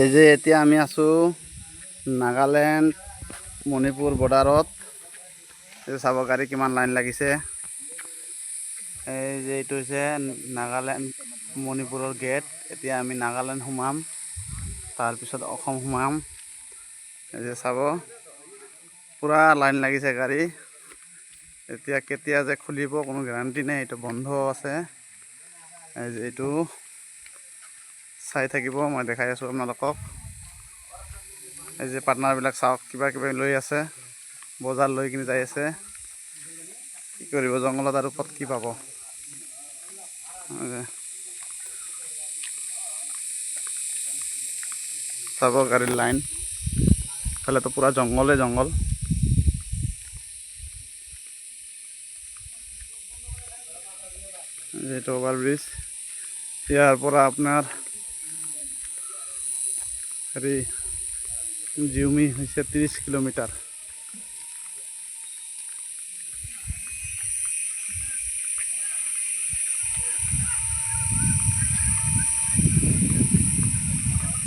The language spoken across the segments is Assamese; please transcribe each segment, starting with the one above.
এই যে এতিয়া আমি আছো নাগালেণ্ড মণিপুৰ বৰ্ডাৰত। চাব গাড়ী কিমান লাইন লাগিছে। এই যে এইটো হৈছে নাগালেণ্ড মণিপুৰৰ গেট। এতিয়া আমি নাগালেণ্ড সোমাম, তাৰপিছত অসম সোমাম। এই যে চাব পুৰা লাইন লাগিছে গাড়ী। এতিয়া কেতিয়া যে খুলিব কোনো গ্যাৰাণ্টি নাই, এইটো বন্ধ আছে। এই যে এইটো চাই থাকিব, মই দেখাই আছোঁ আপোনালোকক। এই যে পাৰ্টনাৰবিলাক চাওক, কিবা কিবি লৈ আছে, বজাৰ লৈ কিনে যাই আছে। কি কৰিব জংঘলত আৰু ক'ত কি পাব। চাব গাড়ীৰ লাইন, ইফালেতো পুৰা জংঘলে জংঘল। এইটো অভাৰব্ৰিজ, ইয়াৰ পৰা আপোনাৰ হেৰি জিউমি হৈছে 30 কিলোমিটাৰ।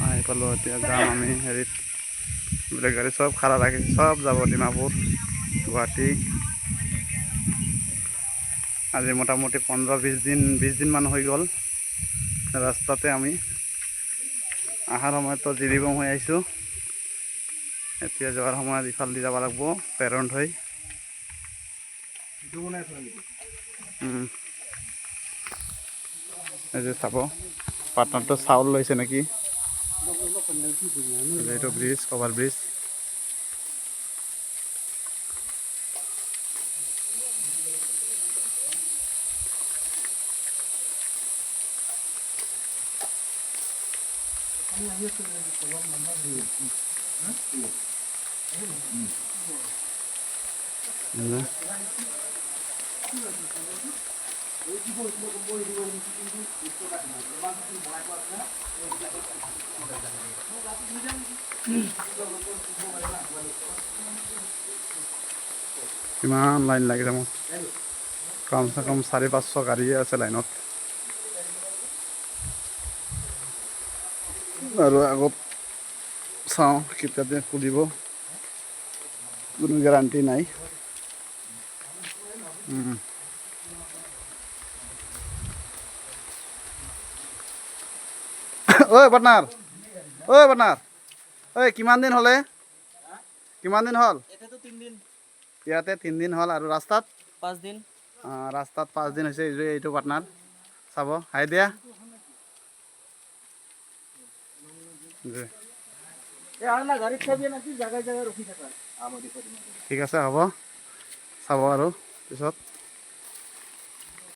আহি পালোঁ, এতিয়া যাম আমি হেৰিত। বেলেগ গাড়ী চব খাৰা ৰাখিছে, চব যাব ডিমাপুৰ, গুৱাহাটী। আজি মোটামুটি 15-20 দিন মান হৈ গ'ল ৰাস্তাতে। আমি অহাৰ সময়তো জিৰিবম হৈ আহিছোঁ, এতিয়া যোৱাৰ সময়ত ইফালে দি যাব লাগিব পেৰণ্ট হৈ। এই যে চাব পাটনাৰটো চাউল লৈছে নেকি। এইটো ব্ৰিজ, অভাৰ ব্ৰিজ। কিমান লাইন লাগিছে মোৰ, কমচে কম 400-500 গাড়ীয়ে আছে লাইনত। আৰু আগত চাওঁ কেতিয়াতে খুলিব, কোনো গেৰাণ্টি নাই। ঐ পাৰ্টনাৰ, ঐ কিমান দিন হ'লে? কিমান দিন হ'ল? ইয়াতে 3 দিন হ'ল, আৰু ৰাস্তাত 5 দিন। ৰাস্তাত 5 দিন হৈছে। এইটো পাৰ্টনাৰ চাব, হাই দিয়া। ঠিক আছে, হ'ব, চাব আৰু পিছত।